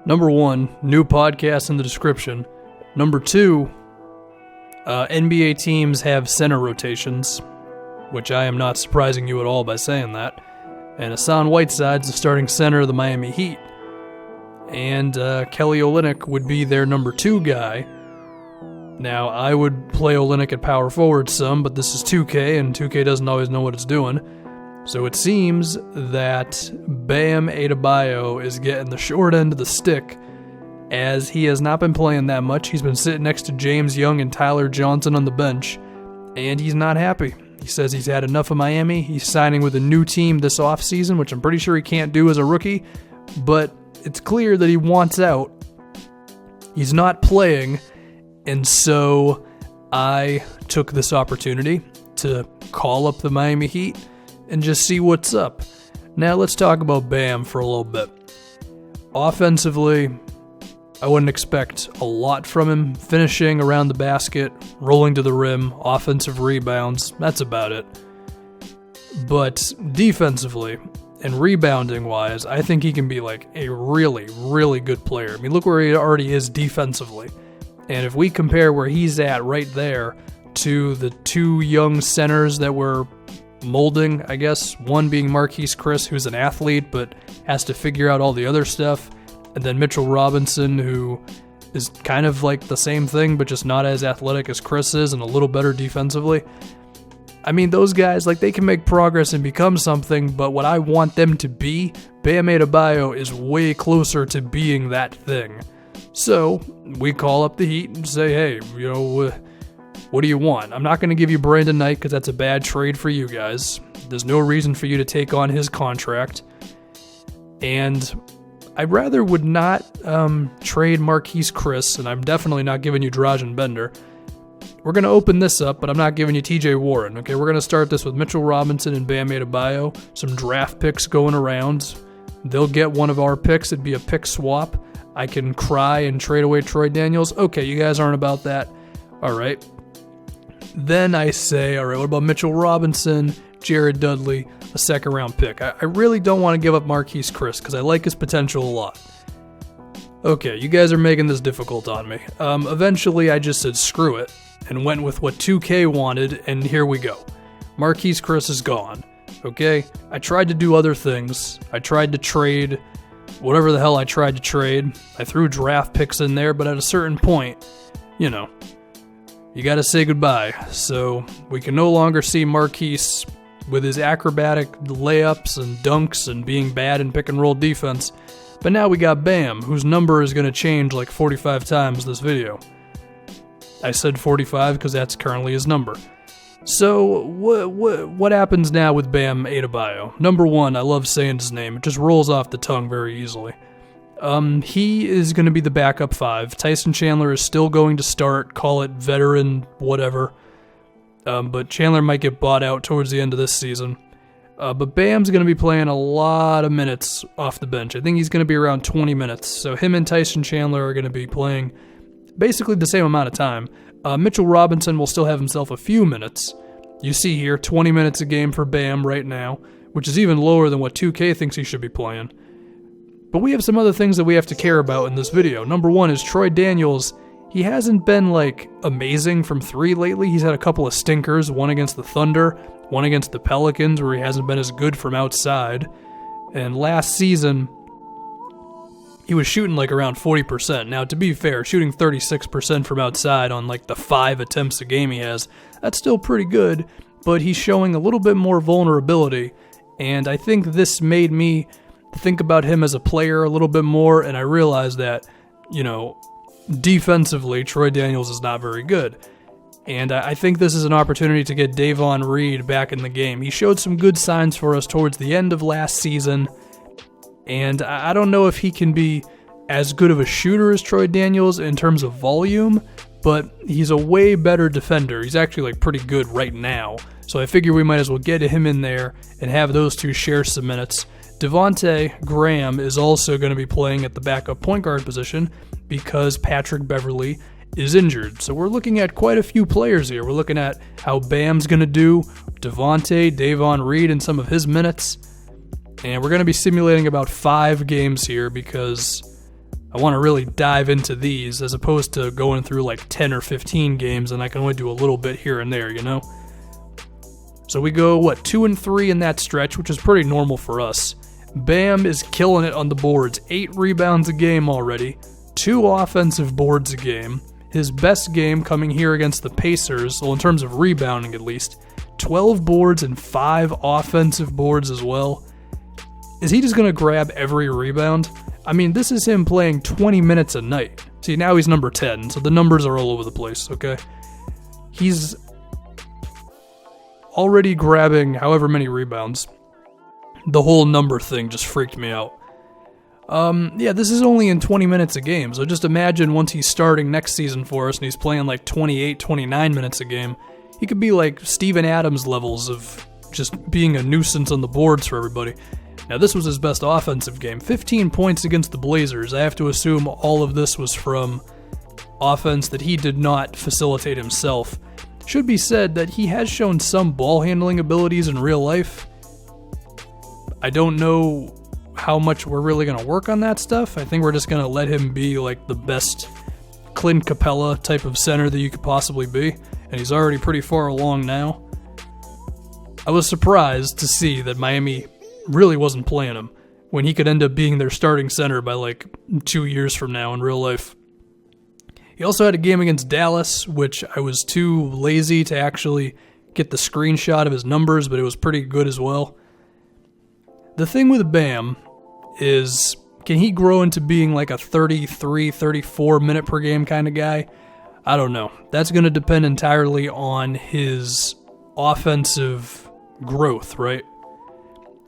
Number one, new podcast in the description. Number two, NBA teams have center rotations, which I am not surprising you at all by saying that. And Hassan Whiteside's the starting center of the Miami Heat. And Kelly Olynyk would be their number two guy. Now, I would play Olynyk at power forward some, but this is 2K, and 2K doesn't always know what it's doing. So it seems that Bam Adebayo is getting the short end of the stick, as he has not been playing that much. He's been sitting next to James Young and Tyler Johnson on the bench, and he's not happy. He says he's had enough of Miami. He's signing with a new team this offseason, which I'm pretty sure he can't do as a rookie, but it's clear that he wants out. He's not playing, and so I took this opportunity to call up the Miami Heat and just see what's up. Now let's talk about Bam for a little bit. Offensively, I wouldn't expect a lot from him. Finishing around the basket, rolling to the rim, offensive rebounds, that's about it. But defensively and rebounding-wise, I think he can be like a really, really good player. I mean, look where he already is defensively. And if we compare where he's at right there to the two young centers that we're molding, I guess, one being Marquise Chris, who's an athlete but has to figure out all the other stuff, and then Mitchell Robinson, who is kind of like the same thing but just not as athletic as Chris is and a little better defensively. I mean, those guys, like, they can make progress and become something, but what I want them to be, Bam Adebayo is way closer to being that thing. So we call up the Heat and say, hey, what do you want? I'm not going to give you Brandon Knight because that's a bad trade for you guys. There's no reason for you to take on his contract. And I rather would not trade Marquise Chris, and I'm definitely not giving you Dragan Bender. We're going to open this up, but I'm not giving you TJ Warren. Okay, we're going to start this with Mitchell Robinson and Bam Adebayo. Some draft picks going around. They'll get one of our picks. It'd be a pick swap. I can cry and trade away Troy Daniels. Okay, you guys aren't about that. All right. Then I say, all right, what about Mitchell Robinson, Jared Dudley, a second-round pick? I really don't want to give up Marquise Chris because I like his potential a lot. Okay, you guys are making this difficult on me. Eventually, I just said screw it and went with what 2K wanted, and here we go. Marquise Chris is gone, okay? I tried to do other things. I tried to trade whatever the hell I tried to trade. I threw draft picks in there, but at a certain point, you got to say goodbye. So we can no longer see Marquise with his acrobatic layups and dunks and being bad in pick and roll defense. But now we got Bam, whose number is going to change like 45 times this video. I said 45 because that's currently his number. So what happens now with Bam Adebayo? Number one, I love saying his name. It just rolls off the tongue very easily. He is going to be the backup five. Tyson Chandler is still going to start, call it veteran, whatever. But Chandler might get bought out towards the end of this season. But Bam's going to be playing a lot of minutes off the bench. I think he's going to be around 20 minutes. So him and Tyson Chandler are going to be playing basically the same amount of time. Mitchell Robinson will still have himself a few minutes. You see here, 20 minutes a game for Bam right now, which is even lower than what 2K thinks he should be playing. But we have some other things that we have to care about in this video. Number one is Troy Daniels. He hasn't been, amazing from three lately. He's had a couple of stinkers, one against the Thunder, one against the Pelicans, where he hasn't been as good from outside. And last season, he was shooting around 40%. Now, to be fair, shooting 36% from outside on the 5 attempts a game he has, that's still pretty good, but he's showing a little bit more vulnerability. And I think this made me think about him as a player a little bit more, and I realized that, defensively, Troy Daniels is not very good. And I think this is an opportunity to get Davon Reed back in the game. He showed some good signs for us towards the end of last season, and I don't know if he can be as good of a shooter as Troy Daniels in terms of volume, but he's a way better defender. He's actually pretty good right now, so I figure we might as well get him in there and have those two share some minutes. Devontae Graham is also going to be playing at the backup point guard position because Patrick Beverley is injured. So we're looking at quite a few players here. We're looking at how Bam's going to do, Devontae, Davon Reed, and some of his minutes. And we're going to be simulating about 5 games here because I want to really dive into these as opposed to going through like 10 or 15 games and I can only do a little bit here and there, you know? So we go, 2-3 in that stretch, which is pretty normal for us. Bam is killing it on the boards. 8 rebounds a game already. 2 offensive boards a game. His best game coming here against the Pacers, well, in terms of rebounding at least. 12 boards and 5 offensive boards as well. Is he just going to grab every rebound? I mean, this is him playing 20 minutes a night. See, now he's number 10, so the numbers are all over the place, okay? He's already grabbing however many rebounds. The whole number thing just freaked me out. Yeah, this is only in 20 minutes a game, so just imagine once he's starting next season for us and he's playing like 28, 29 minutes a game, he could be like Steven Adams levels of just being a nuisance on the boards for everybody. Now, this was his best offensive game. 15 points against the Blazers. I have to assume all of this was from offense that he did not facilitate himself. Should be said that he has shown some ball handling abilities in real life. I don't know how much we're really going to work on that stuff. I think we're just going to let him be like the best Clint Capella type of center that you could possibly be, and he's already pretty far along now. I was surprised to see that Miami really wasn't playing him when he could end up being their starting center by like 2 years from now in real life. He also had a game against Dallas, which I was too lazy to actually get the screenshot of his numbers, but it was pretty good as well. The thing with Bam is, can he grow into being like a 33, 34 minute per game kind of guy? I don't know. That's going to depend entirely on his offensive growth, right?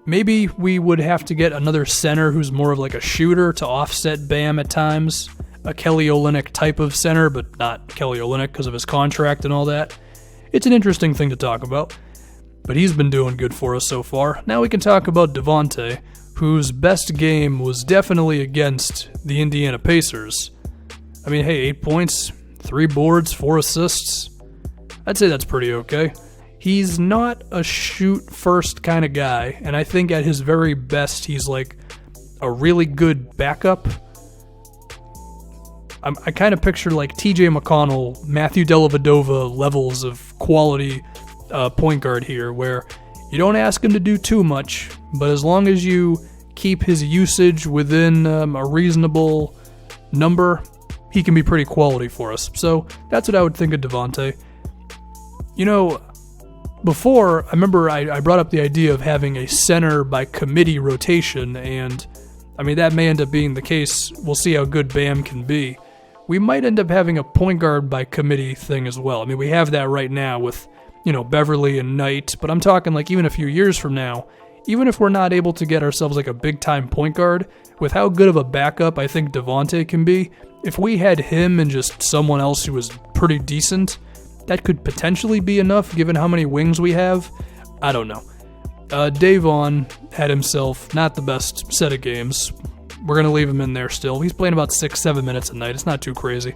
Maybe we would have to get another center who's more of like a shooter to offset Bam at times. A Kelly Olynyk type of center, but not Kelly Olynyk because of his contract and all that. It's an interesting thing to talk about, but he's been doing good for us so far. Now we can talk about Devontae, whose best game was definitely against the Indiana Pacers. I mean, hey, 8 points, 3 boards, 4 assists. I'd say that's pretty okay. He's not a shoot-first kind of guy, and I think at his very best, he's like a really good backup. I kind of picture like TJ McConnell, Matthew Dellavedova levels of quality point guard here, where you don't ask him to do too much, but as long as you keep his usage within a reasonable number, he can be pretty quality for us. So that's what I would think of Devontae. You know, before, I remember I brought up the idea of having a center by committee rotation, and I mean, that may end up being the case. We'll see how good Bam can be. We might end up having a point guard by committee thing as well. I mean, we have that right now with, you know, Beverly and Knight, but I'm talking like even a few years from now, even if we're not able to get ourselves like a big-time point guard, with how good of a backup I think Devontae can be, if we had him and just someone else who was pretty decent, that could potentially be enough given how many wings we have. I don't know. Davon had himself not the best set of games. We're going to leave him in there still. He's playing about 6-7 minutes a night. It's not too crazy.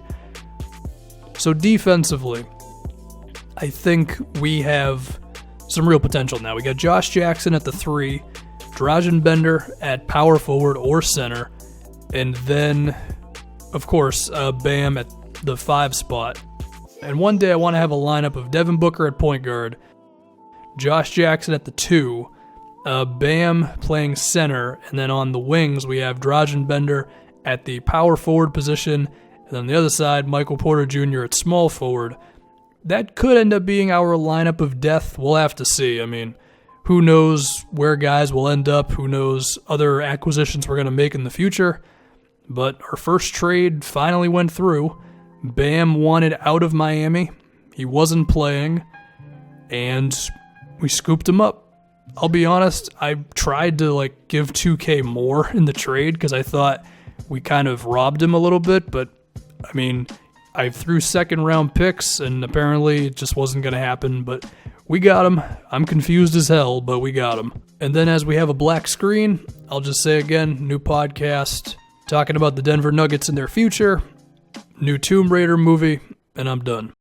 So defensively, I think we have some real potential now. We got Josh Jackson at the 3, Dragan Bender at power forward or center, and then, of course, Bam at the 5 spot. And one day I want to have a lineup of Devin Booker at point guard, Josh Jackson at the 2, Bam playing center, and then on the wings we have Dragan Bender at the power forward position, and then on the other side, Michael Porter Jr. at small forward. That could end up being our lineup of death. We'll have to see. I mean, who knows where guys will end up, who knows other acquisitions we're going to make in the future, but our first trade finally went through. Bam wanted out of Miami. He wasn't playing, and we scooped him up. I'll be honest, I tried to give 2K more in the trade because I thought we kind of robbed him a little bit, but I mean, I threw second round picks and apparently it just wasn't going to happen, but we got him. I'm confused as hell, but we got him. And then as we have a black screen, I'll just say again, new podcast talking about the Denver Nuggets and their future, new Tomb Raider movie, and I'm done.